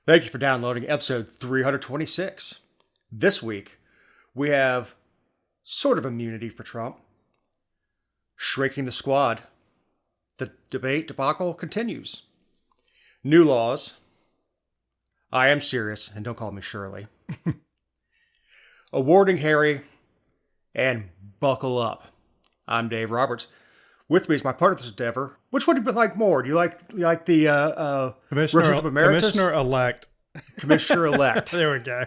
Thank you for downloading episode 326. This week, we have sort of immunity for Trump, shrinking the squad, the debate debacle continues, new laws, I am serious, and don't call me Shirley, awarding Harry, and buckle up. I'm Dave Roberts. With me is my partner in this endeavor. Which one do you like more? Do you like the Representative Emeritus? Commissioner-elect. Commissioner-elect. There we go.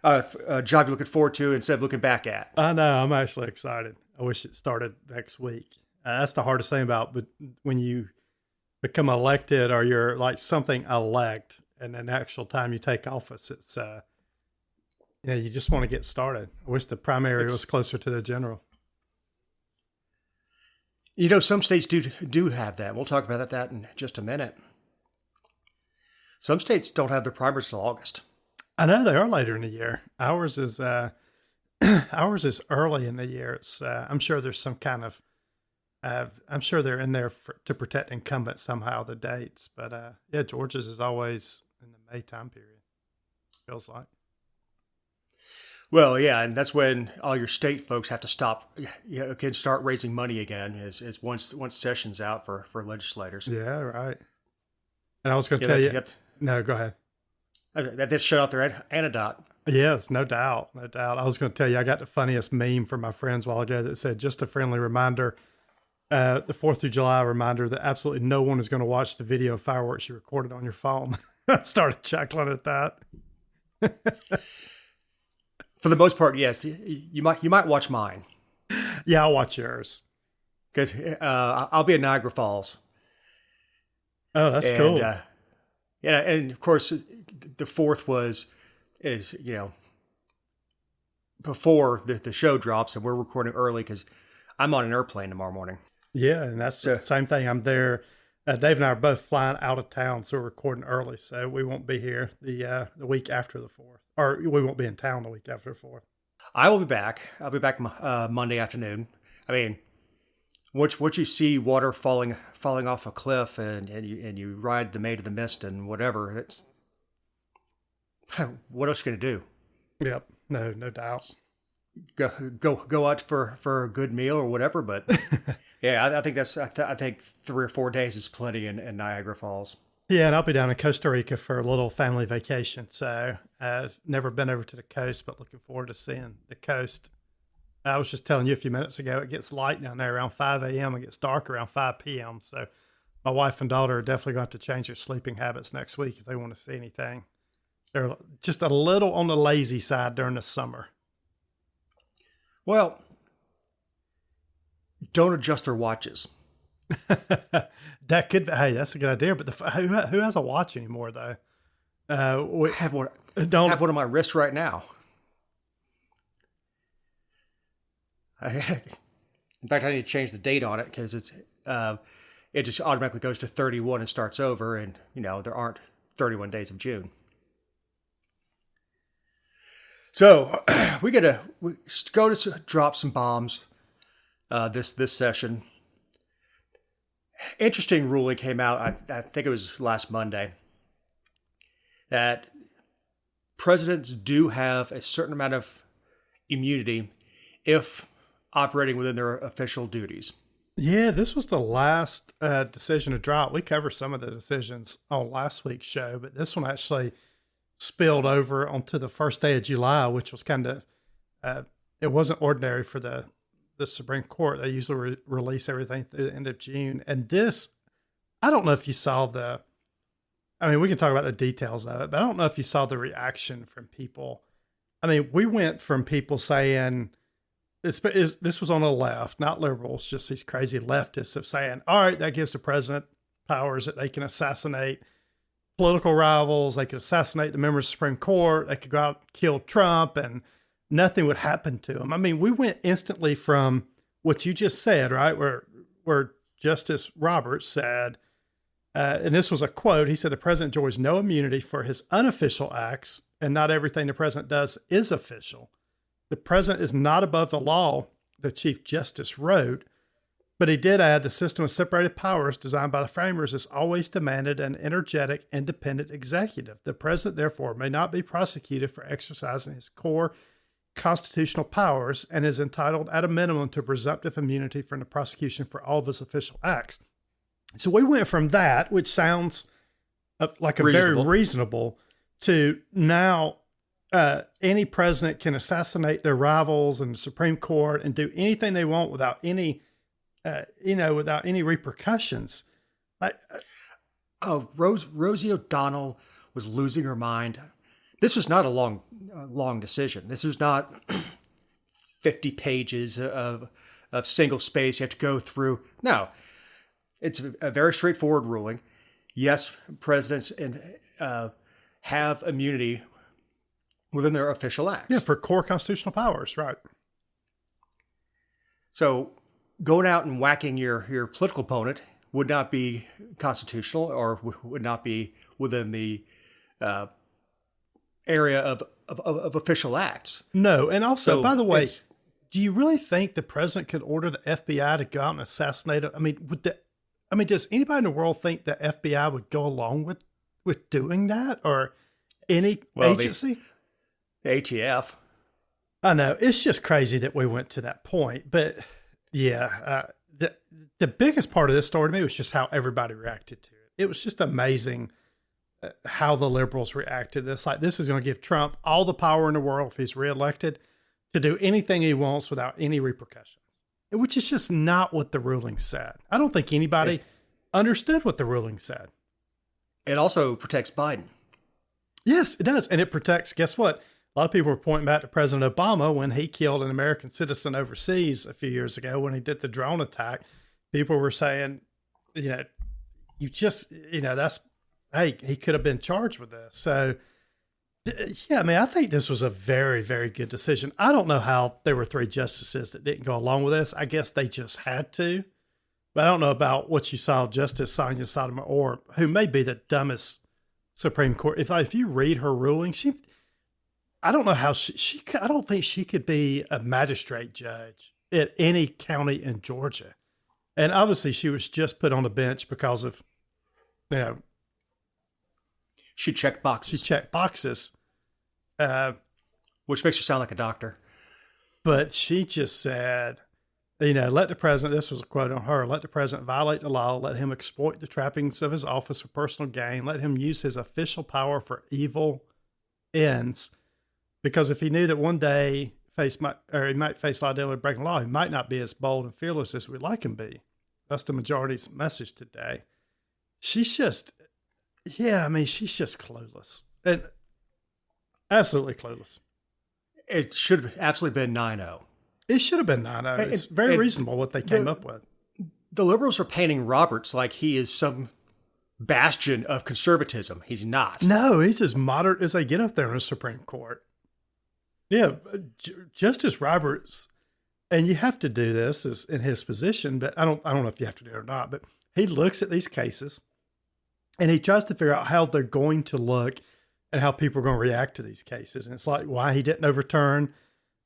A job you're looking forward to instead of looking back at. I know. I'm actually excited. I wish it started next week. That's the hardest thing about when you become elected or you're like something elect and then the actual time you take office, it's, you just want to get started. I wish the primary was closer to the general. You know, some states do have that. We'll talk about that in just a minute. Some states don't have their primaries till August. I know they are later in the year. Ours is ours is early in the year. It's I'm sure there's some kind of I'm sure they're in there to protect incumbents somehow, the dates. But yeah, Georgia's is always in the May time period. Feels like. Well, yeah, and that's when all your state folks have to stop. Can start raising money again. Is once session's out for legislators. Yeah, right. And I was going to tell you. No, go ahead. They shut off their antidote. Yes, no doubt. No doubt. I was going to tell you, I got the funniest meme from my friends a while ago that said, just a friendly reminder, the 4th of July reminder that absolutely no one is going to watch the video of fireworks you recorded on your phone. I started chuckling at that. For the most part, yes. You might watch mine. Yeah, I'll watch yours. Because I'll be in Niagara Falls. Oh, that's cool. Yeah, and of course, the 4th is before the show drops, and we're recording early because I'm on an airplane tomorrow morning. Yeah, and that's the same thing. I'm there. Dave and I are both flying out of town, so we're recording early, so we won't be here the week after the 4th, or we won't be in town the week after the 4th. I will be back. I'll be back Monday afternoon. I mean, once you see water falling off a cliff and you ride the Maid of the Mist and whatever, it's what else are you gonna do? Yep, no doubt. Go out for a good meal or whatever, but yeah, I think 3 or 4 days is plenty in Niagara Falls. Yeah, and I'll be down in Costa Rica for a little family vacation. So I've never been over to the coast, but looking forward to seeing the coast. I was just telling you a few minutes ago, it gets light down there around 5 a.m. It gets dark around 5 p.m. So my wife and daughter are definitely going to have to change their sleeping habits next week if they want to see anything. They're just a little on the lazy side during the summer. Well, don't adjust their watches. That could be, hey, that's a good idea. But who has a watch anymore, though? I have one on my wrist right now. In fact, I need to change the date on it because it just automatically goes to 31 and starts over, and there aren't 31 days of June. So we go to drop some bombs this session. Interesting ruling came out. I think it was last Monday that presidents do have a certain amount of immunity if operating within their official duties. Yeah, this was the last decision to drop. We covered some of the decisions on last week's show, but this one actually spilled over onto the first day of July, which was kind of, it wasn't ordinary for the Supreme Court. They usually release everything through the end of June. And this, I don't know if you saw we can talk about the details of it, but I don't know if you saw the reaction from people. I mean, we went from people saying, this was on the left, not liberals, just these crazy leftists of saying, all right, that gives the president powers that they can assassinate political rivals. They could assassinate the members of the Supreme Court. They could go out and kill Trump and nothing would happen to them. I mean, we went instantly from what you just said, right? Where Justice Roberts said, and this was a quote, he said, the president enjoys no immunity for his unofficial acts, and not everything the president does is official. The president is not above the law, the Chief Justice wrote. But he did add the system of separated powers designed by the framers has always demanded an energetic, independent executive. The president, therefore, may not be prosecuted for exercising his core constitutional powers and is entitled at a minimum to presumptive immunity from the prosecution for all of his official acts. So we went from that, which sounds like a very reasonable, to now any president can assassinate their rivals in the Supreme Court and do anything they want without any, without any repercussions. Rosie O'Donnell was losing her mind. This was not a long decision. This was not 50 pages of single space you have to go through. No, it's a very straightforward ruling. Yes, presidents have immunity within their official acts. Yeah, for core constitutional powers, right. So going out and whacking your political opponent would not be constitutional or would not be within the area of official acts. No, and also, by the way, do you really think the president could order the FBI to go out and assassinate him? I mean, does anybody in the world think the FBI would go along with doing that, or any agency? The ATF. I know, it's just crazy that we went to that point, but yeah, the biggest part of this story to me was just how everybody reacted to it. It was just amazing how the liberals reacted to this. Like, this is going to give Trump all the power in the world if he's reelected to do anything he wants without any repercussions, which is just not what the ruling said. I don't think anybody understood what the ruling said. It also protects Biden. Yes, it does. And it protects, guess what? A lot of people were pointing back to President Obama when he killed an American citizen overseas a few years ago when he did the drone attack. People were saying, that's, hey, he could have been charged with this. So, yeah, I mean, I think this was a very, very good decision. I don't know how there were 3 justices that didn't go along with this. I guess they just had to. But I don't know about what you saw Justice Sonia Sotomayor, who may be the dumbest Supreme Court. If you read her ruling, I don't know how I don't think she could be a magistrate judge at any county in Georgia. And obviously she was just put on the bench because of, she checked boxes. Which makes her sound like a doctor. But she just said, let the president, this was a quote on her, let the president violate the law, let him exploit the trappings of his office for personal gain, let him use his official power for evil ends. Because if he knew that one day he might face liability breaking law, he might not be as bold and fearless as we'd like him to be. That's the majority's message today. She's just clueless. And absolutely clueless. It should have absolutely been 9-0. It should have been 9-0. It's very reasonable what they came up with. The liberals are painting Roberts like he is some bastion of conservatism. He's not. No, he's as moderate as they get up there in the Supreme Court. Yeah, Justice Roberts, and you have to do this as in his position, but I don't know if you have to do it or not, but he looks at these cases and he tries to figure out how they're going to look and how people are going to react to these cases. And it's like why he didn't overturn,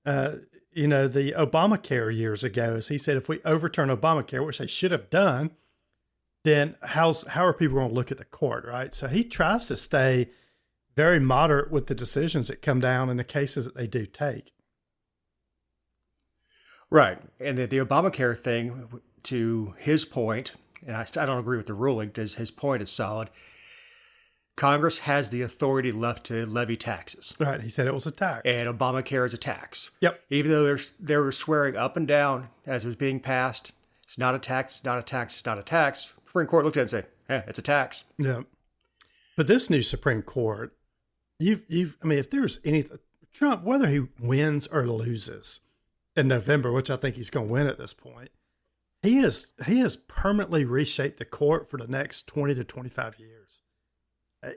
the Obamacare years ago, as he said, if we overturn Obamacare, which they should have done, then how are people going to look at the court, right? So he tries to stay very moderate with the decisions that come down in the cases that they do take. Right. And the Obamacare thing, to his point, and I don't agree with the ruling because his point is solid, Congress has the authority left to levy taxes. Right. He said it was a tax. And Obamacare is a tax. Yep. Even though they were swearing up and down as it was being passed, it's not a tax, it's not a tax, it's not a tax. Supreme Court looked at it and said, it's a tax. Yeah. But this new Supreme Court, if there's anything, Trump, whether he wins or loses in November, which I think he's going to win at this point, he has permanently reshaped the court for the next 20 to 25 years.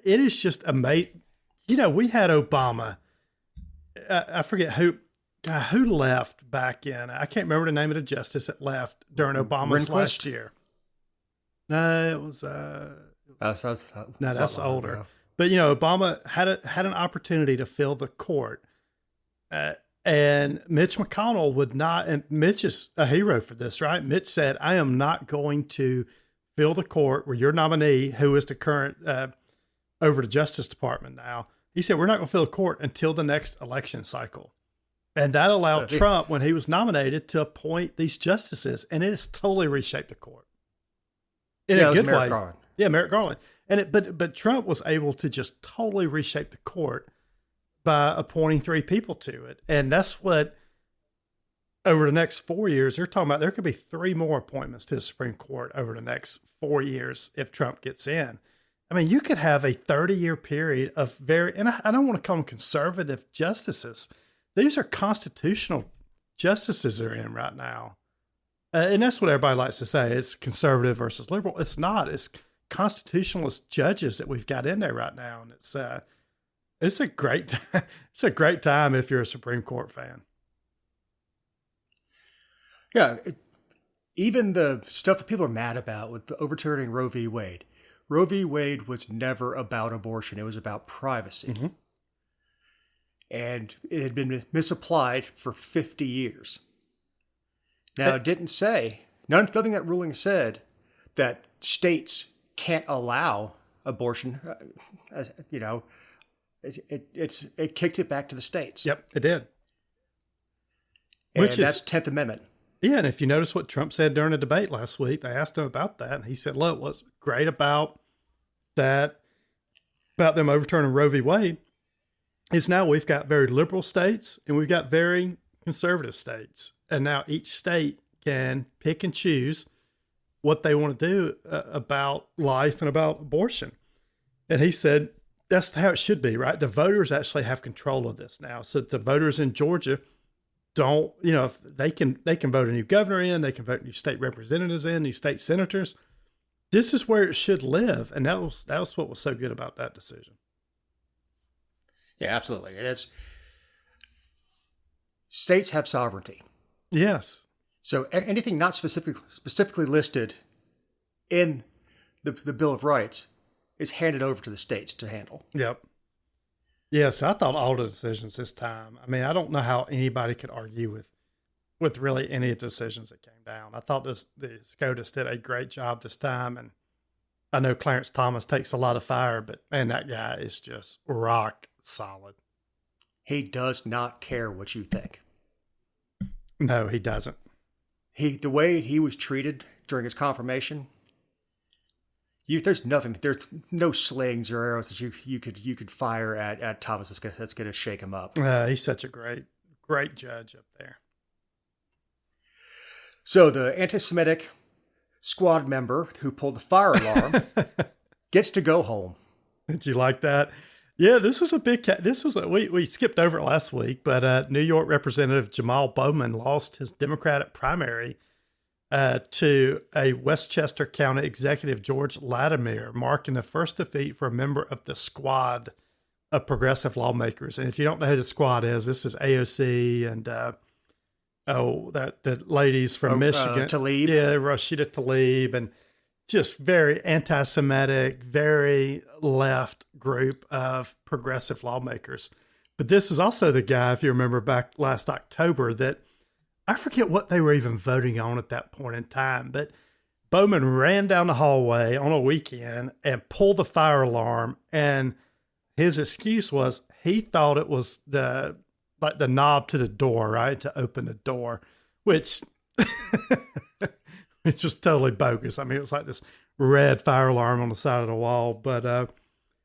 It is just amazing. We had Obama. I forget who left back in. I can't remember the name of the justice that left during Obama's last year. No, it was. That's older. Ago. But Obama had an opportunity to fill the court, And Mitch McConnell would not, and Mitch is a hero for this, right? Mitch said, I am not going to fill the court where your nominee, who is the current over the Justice Department now, he said, we're not going to fill the court until the next election cycle. And that allowed Trump, when he was nominated, to appoint these justices. And it has totally reshaped the court in a good way. Garland. Yeah, Merrick Garland. And but Trump was able to just totally reshape the court by appointing 3 people to it. And that's what, over the next 4 years, they're talking about there could be 3 more appointments to the Supreme Court over the next 4 years if Trump gets in. I mean, you could have a 30-year period of and I don't want to call them conservative justices. These are constitutional justices they're in right now. And that's what everybody likes to say. It's conservative versus liberal. It's not. It's constitutionalist judges that we've got in there right now. And it's a great time. It's a great time if you're a Supreme Court fan. Yeah. Even the stuff that people are mad about with the overturning Roe v. Wade. Roe v. Wade was never about abortion. It was about privacy. Mm-hmm. And it had been misapplied for 50 years. Now, it didn't say, nothing that ruling said that states can't allow abortion. It kicked it back to the states. Yep, it did. And that's 10th Amendment. Yeah, and if you notice what Trump said during a debate last week, they asked him about that, and he said, look, what's great about that, about them overturning Roe v. Wade, is now we've got very liberal states and we've got very conservative states. And now each state can pick and choose what they want to do about life and about abortion. And he said, that's how it should be, right? The voters actually have control of this now. So the voters in Georgia don't, if they can vote a new governor in, they can vote new state representatives in, new state senators. This is where it should live. And that was what was so good about that decision. Yeah, absolutely. States have sovereignty. Yes. So anything not specifically listed in the Bill of Rights is handed over to the states to handle. Yep. Yeah, so I thought all the decisions this time, I mean, I don't know how anybody could argue with really any of the decisions that came down. I thought the SCOTUS did a great job this time, and I know Clarence Thomas takes a lot of fire, but man, that guy is just rock solid. He does not care what you think. No, he doesn't. The way he was treated during his confirmation, there's no slings or arrows that you could fire at Thomas that's going to shake him up. He's such a great judge up there. So the anti-Semitic squad member who pulled the fire alarm gets to go home. Did you like that? Yeah, this was we skipped over it last week, but New York Representative Jamal Bowman lost his Democratic primary to a Westchester County Executive George Latimer, marking the first defeat for a member of the squad of progressive lawmakers. And if you don't know who the squad is, this is AOC and the ladies from Michigan, Tlaib. Yeah, Rashida Tlaib, and just very anti-Semitic, very left group of progressive lawmakers. But this is also the guy, if you remember back last October, that I forget what they were even voting on at that point in time, but Bowman ran down the hallway on a weekend and pulled the fire alarm. And his excuse was he thought it was the knob to the door, right? To open the door, which it's just totally bogus. I mean, it was like this red fire alarm on the side of the wall. But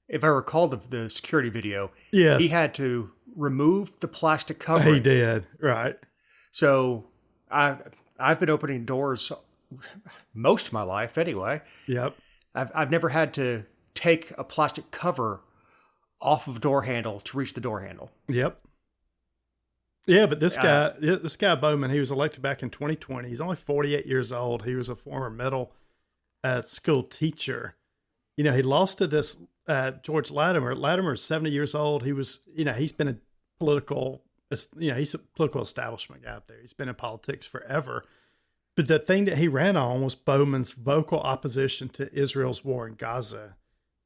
if I recall the security video, yes, he had to remove the plastic covering. He did, right. So I've been opening doors most of my life anyway. Yep. I've never had to take a plastic cover off of a door handle to reach the door handle. Yep. Yeah, but this guy Bowman, he was elected back in 2020. He's only 48 years old. He was a former middle school teacher. He lost to this George Latimer. Latimer's 70 years old. He was, he's been a political, he's a political establishment guy out there. He's been in politics forever. But the thing that he ran on was Bowman's vocal opposition to Israel's war in Gaza.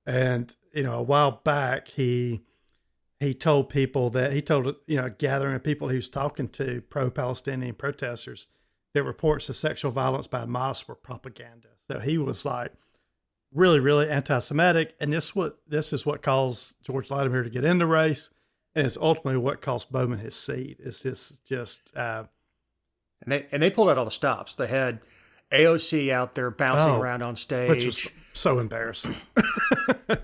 And, a while back, he he told people that he told a gathering of people he was talking to, pro-Palestinian protesters, that reports of sexual violence by mosques were propaganda. So he was like really, really anti-Semitic, and this is what caused George Latimer to get in the race, and it's ultimately what cost Bowman his seat. It's this just and they pulled out all the stops. They had AOC out there bouncing around on stage, which was so embarrassing,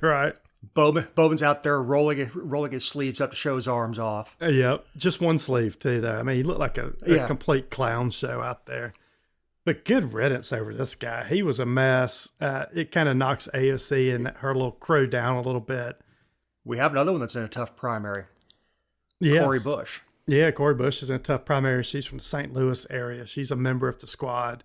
right? Bowman's out there rolling his sleeves up to show his arms off. Yep, just one sleeve too, though. I mean, he looked like a complete clown show out there. But good riddance over this guy. He was a mess. It kind of knocks AOC and her little crew down a little bit. We have another one that's in a tough primary. Yes. Cori Bush. Yeah, Cori Bush is in a tough primary. She's from the St. Louis area. She's a member of the squad.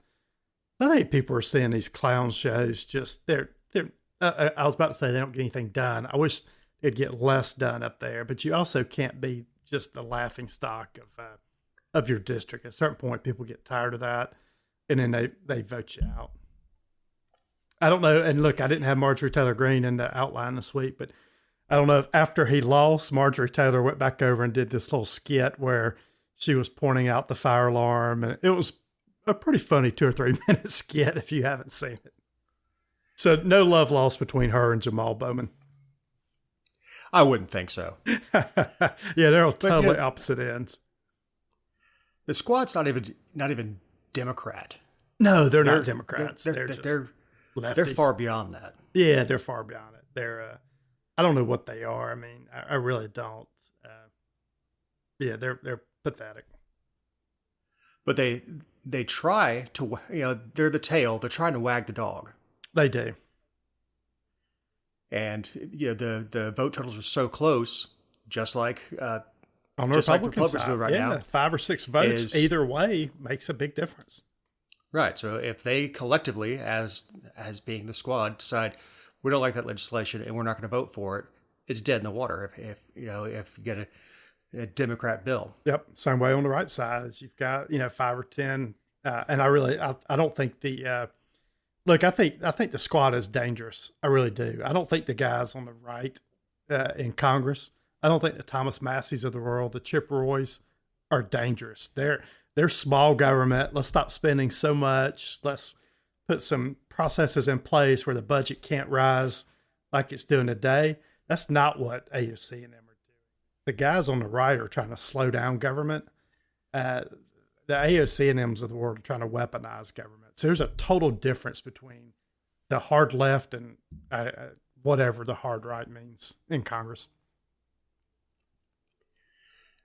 I think people are seeing these clown shows. Just I was about to say they don't get anything done. I wish they'd get less done up there. But you also can't be just the laughing stock of your district. At a certain point, people get tired of that, and then they vote you out. I don't know. And look, I didn't have Marjorie Taylor Greene in the outline this week, but I don't know if after he lost, Marjorie Taylor went back over and did this little skit where she was pointing out the fire alarm. And it was a pretty funny 2 or 3 minute skit if you haven't seen it. So no love lost between her and Jamal Bowman. I wouldn't think so. Yeah, they're on totally opposite ends. The squad's not even Democrat. No, they're not Democrats. They're just lefties. They're far beyond that. Yeah, they're far beyond it. They're I don't know what they are. I mean, I really don't. Yeah, they're pathetic. But they try to, they're the tail. They're trying to wag the dog. They do. And the vote totals are so close, just like on the Republican side, right now. 5 or 6 votes either way makes a big difference. Right. So if they collectively, as being the squad, decide we don't like that legislation and we're not going to vote for it, it's dead in the water. If you get a Democrat bill. Yep. Same way on the right side as you've got 5 or 10. And I don't think the look. I think the squad is dangerous. I really do. I don't think the guys on the right in Congress. I don't think the Thomas Masseys of the world, the Chip Roys, are dangerous. They're small government. Let's stop spending so much. Let's put some processes in place where the budget can't rise like it's doing today. That's not what AOC and them are doing. The guys on the right are trying to slow down government. The AOC and M's of the world are trying to weaponize government. So there's a total difference between the hard left and whatever the hard right means in Congress.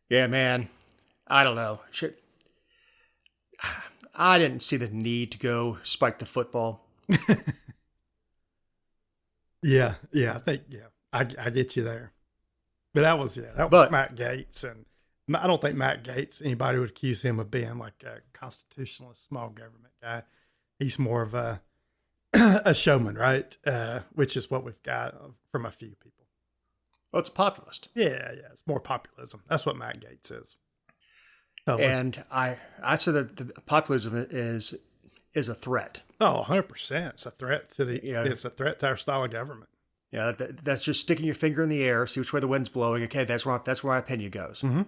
Yeah, man. I don't know. I didn't see the need to go spike the football. Yeah. I get you there. But that was Matt Gaetz, and I don't think Matt Gaetz, anybody would accuse him of being like a constitutionalist small government guy. He's more of a showman, right? Which is what we've got from a few people. Well, it's a populist. Yeah, it's more populism. That's what Matt Gaetz is. Totally. And I say that the populism is a threat. Oh, 100%. It's a threat to it's a threat to our style of government. Yeah, that's just sticking your finger in the air, see which way the wind's blowing. Okay, that's where my opinion goes. Mm-hmm.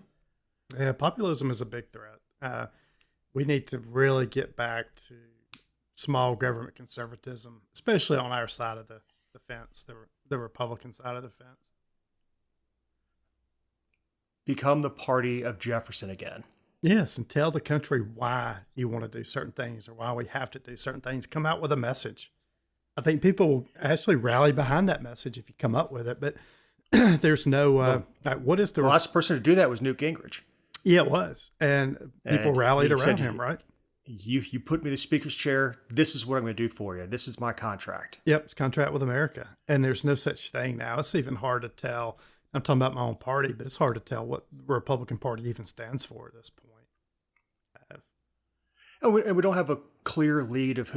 Yeah, populism is a big threat. We need to really get back to small government conservatism, especially on our side of the fence, the Republican side of the fence. Become the party of Jefferson again. Yes, and tell the country why you want to do certain things or why we have to do certain things. Come out with a message. I think people will actually rally behind that message if you come up with it. But there's no what is the last person to do that was Newt Gingrich. Yeah, it was, and people rallied around him. Right? You put me in the speaker's chair. This is what I'm going to do for you. This is my contract. Yep, it's contract with America, and there's no such thing now. It's even hard to tell. I'm talking about my own party, but it's hard to tell what the Republican Party even stands for at this point. And we don't have a clear lead of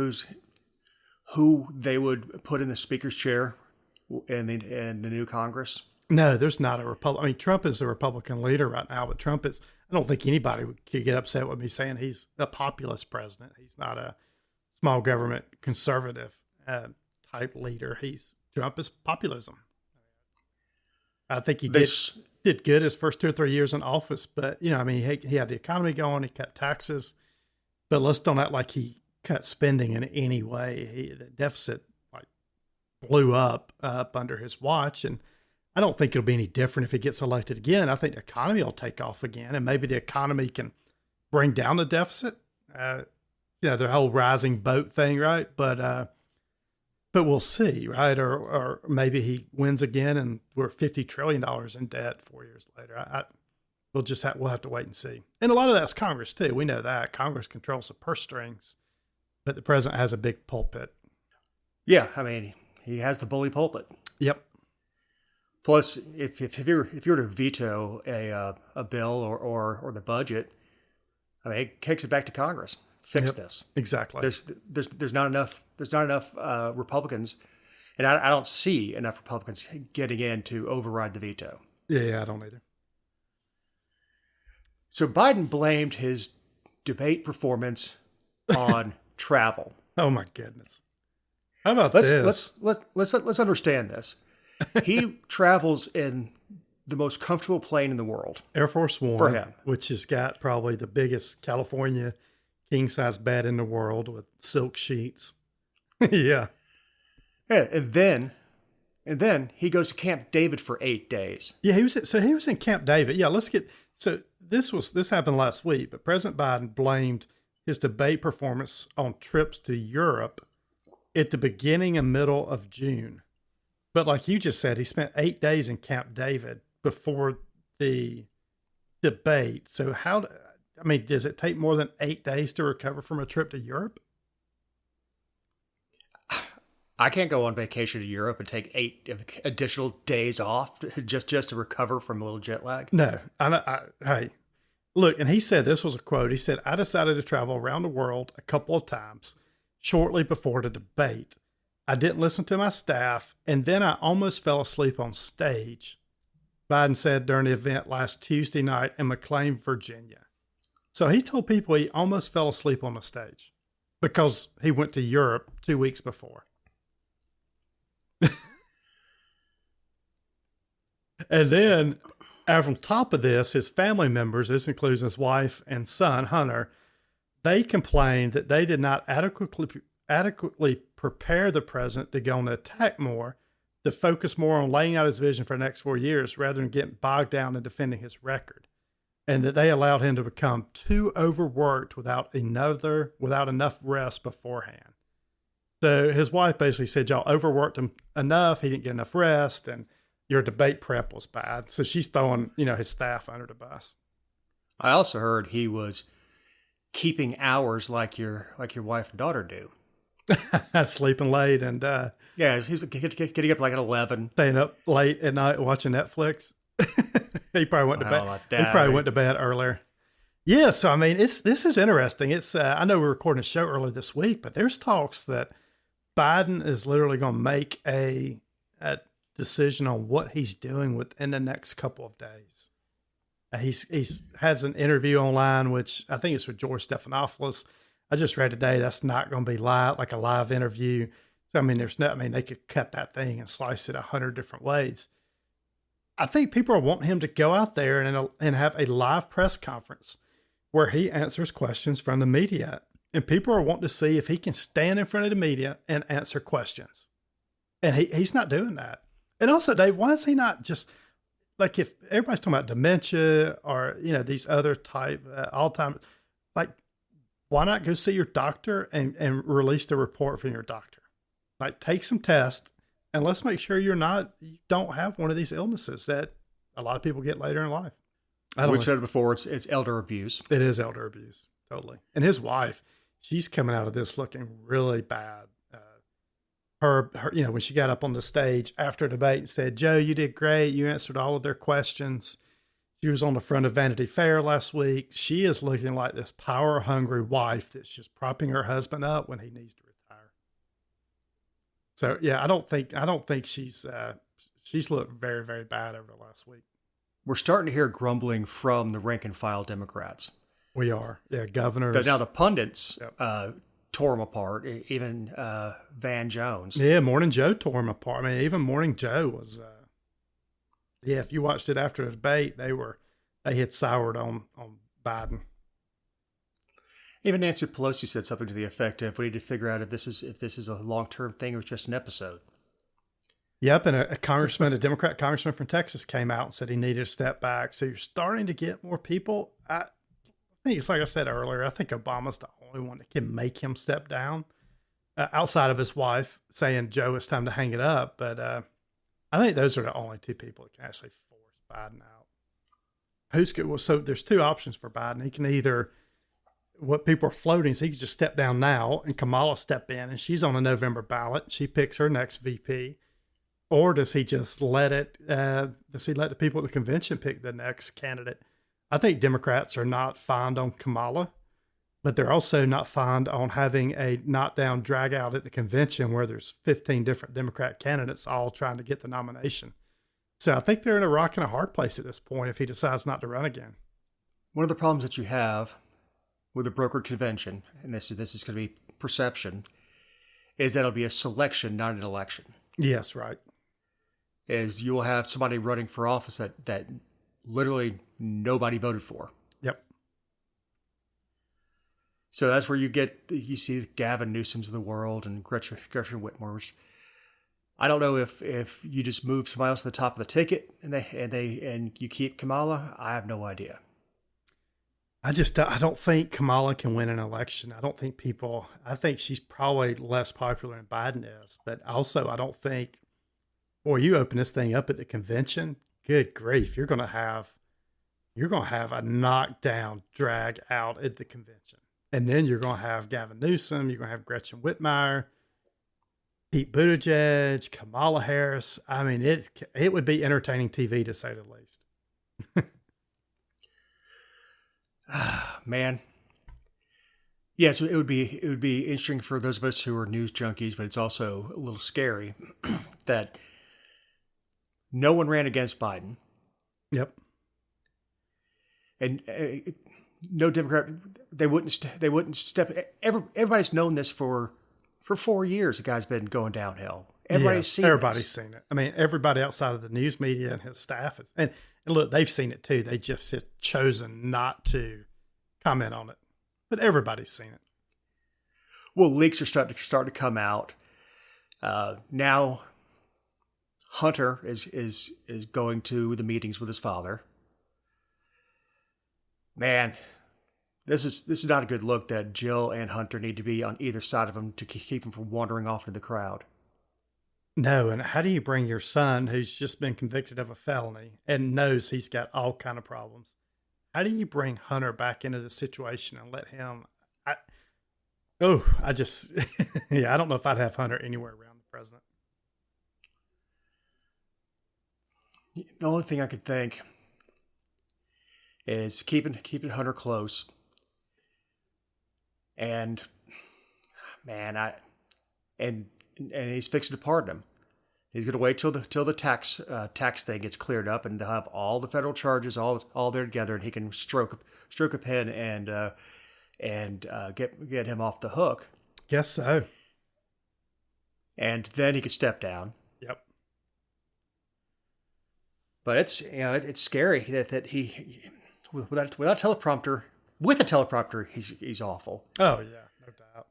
who they would put in the speaker's chair in the new Congress. No, there's not a Republican. I mean, Trump is the Republican leader right now, but Trump is. I don't think anybody could get upset with me saying he's a populist president. He's not a small government conservative type leader. Trump is populism. I think he did. did good his first 2 or 3 years in office, but I mean, he had the economy going, he cut taxes, but let's don't act like he cut spending in any way. The deficit like blew up under his watch, and I don't think it'll be any different if he gets elected again. I think the economy will take off again, and maybe the economy can bring down the deficit. The whole rising boat thing, right? But we'll see, right? Or maybe he wins again, and we're $50 trillion in debt 4 years later. We'll have to wait and see. And a lot of that's Congress too. We know that Congress controls the purse strings, but the president has a big pulpit. Yeah, I mean, he has the bully pulpit. Yep. Plus, if you were to veto a bill or the budget, I mean, it kicks it back to Congress. Fix this. Exactly. There's not enough Republicans, and I don't see enough Republicans getting in to override the veto. Yeah, I don't either. So Biden blamed his debate performance on travel. Oh my goodness! How about this? Let's understand this. He travels in the most comfortable plane in the world, Air Force One, for him, which has got probably the biggest California king size bed in the world with silk sheets. Yeah, and then he goes to Camp David for 8 days. Yeah, he was in Camp David. Yeah, this happened last week, but President Biden blamed his debate performance on trips to Europe at the beginning and middle of June. But like you just said, he spent 8 days in Camp David before the debate. So does it take more than 8 days to recover from a trip to Europe? I can't go on vacation to Europe and take 8 additional days off just to recover from a little jet lag. No, hey, look, and he said, this was a quote. He said, "I decided to travel around the world a couple of times shortly before the debate. I didn't listen to my staff, and then I almost fell asleep on stage," Biden said during the event last Tuesday night in McLean, Virginia. So he told people he almost fell asleep on the stage because he went to Europe 2 weeks before. And then, on top of this, his family members, this includes his wife and son, Hunter, they complained that they did not adequately prepare the president to go on the attack more, to focus more on laying out his vision for the next 4 years rather than getting bogged down in defending his record, and that they allowed him to become too overworked without enough rest beforehand. So his wife basically said, y'all overworked him enough, he didn't get enough rest, and your debate prep was bad. So she's throwing, his staff under the bus. I also heard he was keeping hours like your wife and daughter do. Sleeping late and yeah, he was getting up like at 11, staying up late at night watching Netflix. He probably went to bed. He probably went to bed earlier. Yeah, so I mean, this is interesting. It's I know we're recording a show early this week, but there's talks that Biden is literally going to make a decision on what he's doing within the next couple of days. He's has an interview online, which I think it's with George Stephanopoulos. I just read today that's not going to be live, like a live interview. So I mean, they could cut that thing and slice it 100 different ways. I think people are wanting him to go out there and have a live press conference where he answers questions from the media, and people are wanting to see if he can stand in front of the media and answer questions. And he's not doing that. And also, Dave, why is he not just like, if everybody's talking about dementia or, these other type Alzheimer's, like, why not go see your doctor and release the report from your doctor? Like, take some tests and let's make sure you don't have one of these illnesses that a lot of people get later in life. We've said it before, it's elder abuse. It is elder abuse, totally. And his wife, she's coming out of this looking really bad. Her, when she got up on the stage after debate and said, "Joe, you did great. You answered all of their questions." She was on the front of Vanity Fair last week. She is looking like this power-hungry wife that's just propping her husband up when he needs to retire. So yeah, I don't think she's looked very, very bad over the last week. We're starting to hear grumbling from the rank and file Democrats. We are, yeah, governors. Now the pundits, Yep. Tore him apart. Even Van Jones. Yeah, Morning Joe tore him apart. I mean, even Morning Joe was Yeah, if you watched it after the debate, they had soured on Biden. Even Nancy Pelosi said something to the effect of, "We need to figure out if this is a long term thing or just an episode." Yep, and a Democrat congressman from Texas came out and said he needed to step back. So you're starting to get more people. I think it's like I said earlier. I think Obama's the only one that can make him step down, outside of his wife saying, "Joe, it's time to hang it up." But I think those are the only two people that can actually force Biden out. Who's good? Well, so there's two options for Biden. He can either, what people are floating is he could just step down now and Kamala step in, and she's on a November ballot. She picks her next VP. Or does he just let it? Does he let the people at the convention pick the next candidate? I think Democrats are not fond on Kamala, but they're also not fond on having a knockdown drag out at the convention where there's 15 different Democrat candidates all trying to get the nomination. So I think they're in a rock and a hard place at this point if he decides not to run again. One of the problems that you have with a brokered convention, and this is going to be perception, is that it'll be a selection, not an election. Yes, right. Is you will have somebody running for office that literally nobody voted for. Yep. So that's where you see Gavin Newsom's of the world and Gretchen Whitmer's. I don't know if you just move somebody else to the top of the ticket and you keep Kamala. I have no idea. I don't think Kamala can win an election. I think she's probably less popular than Biden is, but also I don't think, boy, you open this thing up at the convention, good grief, you're going to have a knockdown drag out at the convention. And then you're going to have Gavin Newsom, you're going to have Gretchen Whitmer, Pete Buttigieg, Kamala Harris. I mean, it would be entertaining TV to say the least. Man. Yes, it would be interesting for those of us who are news junkies, but it's also a little scary that no one ran against Biden. Yep. And no Democrat, they wouldn't step. Everybody's known this for 4 years. The guy's been going downhill. Everybody's seen it. I mean, everybody outside of the news media and his staff and look, they've seen it too. They just have chosen not to comment on it, but everybody's seen it. Well, leaks are starting to come out. Now Hunter is going to the meetings with his father. Man, this is not a good look that Jill and Hunter need to be on either side of him to keep him from wandering off into the crowd. No, and how do you bring your son, who's just been convicted of a felony and knows he's got all kind of problems, how do you bring Hunter back into the situation and let him? I don't know if I'd have Hunter anywhere around the president. The only thing I could think is keeping Hunter close. And man, and he's fixing to pardon him. He's going to wait till the tax thing gets cleared up, and they'll have all the federal charges all there together, and he can stroke a pen and get him off the hook. Guess so. And then he could step down. Yep. But it's scary that he without teleprompter, with a teleprompter, he's awful. Oh yeah, no doubt.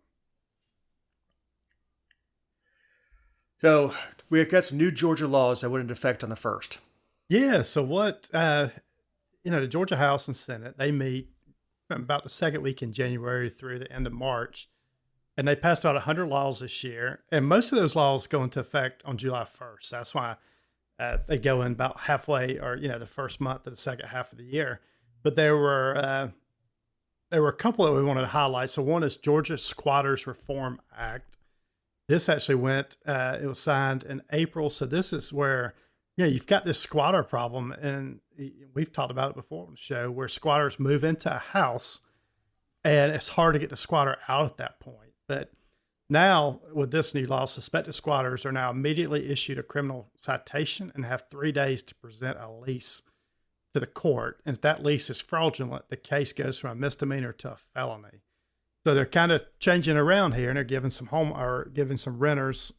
So we've got some new Georgia laws that went into effect on the 1st. Yeah. So what? The Georgia House and Senate, they meet about the second week in January through the end of March, and they passed out 100 laws this year, and most of those laws go into effect on July 1st. That's why they go in about halfway, or the first month of the second half of the year. But there were a couple that we wanted to highlight. So one is Georgia Squatters Reform Act. This actually it was signed in April. So this is where, you've got this squatter problem, and we've talked about it before on the show, where squatters move into a house and it's hard to get the squatter out at that point. But now with this new law, suspected squatters are now immediately issued a criminal citation and have 3 days to present a lease to the court. And if that lease is fraudulent, the case goes from a misdemeanor to a felony. So they're kind of changing around here, and they're giving some landlords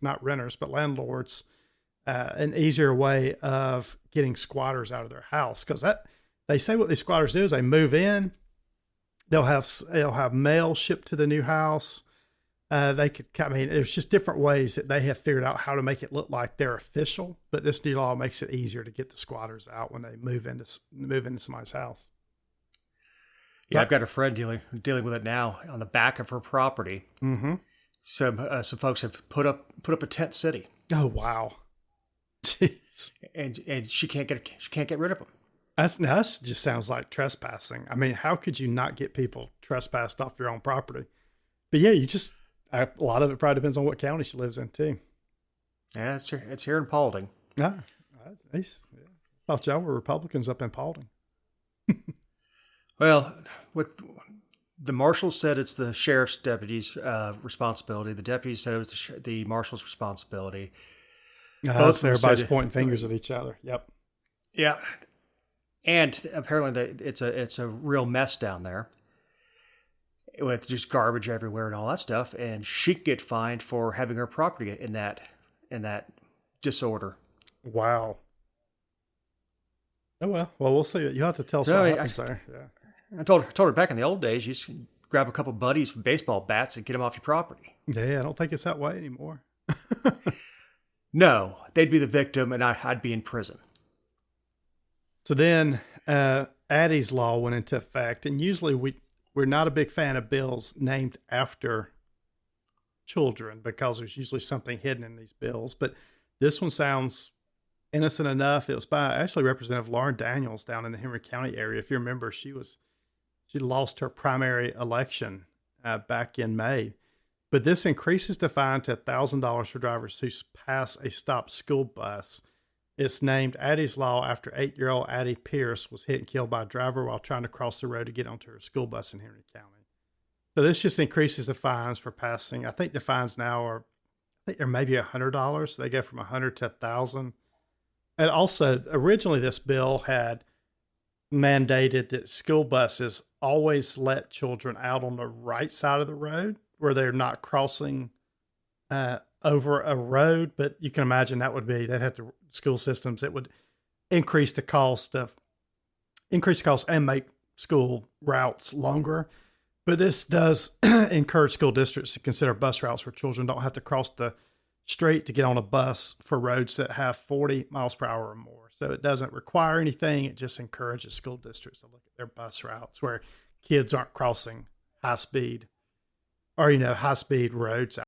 an easier way of getting squatters out of their house. Because that they say what these squatters do is they move in, they'll have mail shipped to the new house. I mean, there's just different ways that they have figured out how to make it look like they're official. But this new law makes it easier to get the squatters out when they move into somebody's house. Yeah, I've got a friend dealing with it now on the back of her property. Mm-hmm. Some folks have put up a tent city. Oh wow, jeez, and she can't get rid of them. That just sounds like trespassing. I mean, how could you not get people trespassed off your own property? But yeah, a lot of it probably depends on what county she lives in too. Yeah, it's here in Paulding. Ah, that's nice. Yeah. I thought y'all were Republicans up in Paulding. Well, what the marshal said, it's the sheriff's deputy's responsibility. The deputy said it was the marshal's responsibility. Both everybody's pointing fingers at each other. Yep. Yeah, and apparently it's a real mess down there with just garbage everywhere and all that stuff. And she could get fined for having her property in that disorder. Wow. Oh well. Well, we'll see. You have to tell us what happens there. Yeah. I told her back in the old days, you just grab a couple buddies with baseball bats and get them off your property. Yeah, I don't think it's that way anymore. No, they'd be the victim, and I'd be in prison. So then, Addie's law went into effect, and usually we're not a big fan of bills named after children because there's usually something hidden in these bills. But this one sounds innocent enough. It was by actually Representative Lauren Daniels down in the Henry County area. If you remember, she lost her primary election back in May. But this increases the fine to $1,000 for drivers who pass a stopped school bus. It's named Addie's Law after 8-year-old Addie Pierce was hit and killed by a driver while trying to cross the road to get onto her school bus in Henry County. So this just increases the fines for passing. I think the fines now they're maybe $100. They go from $100 to $1,000. And also, originally this bill had mandated that school buses always let children out on the right side of the road where they're not crossing over a road. But you can imagine they'd have to school systems. It would increase the cost and make school routes longer. But this does encourage school districts to consider bus routes where children don't have to cross the street to get on a bus for roads that have 40 miles per hour or more. So it doesn't require anything. It just encourages school districts to look at their bus routes where kids aren't crossing high speed roads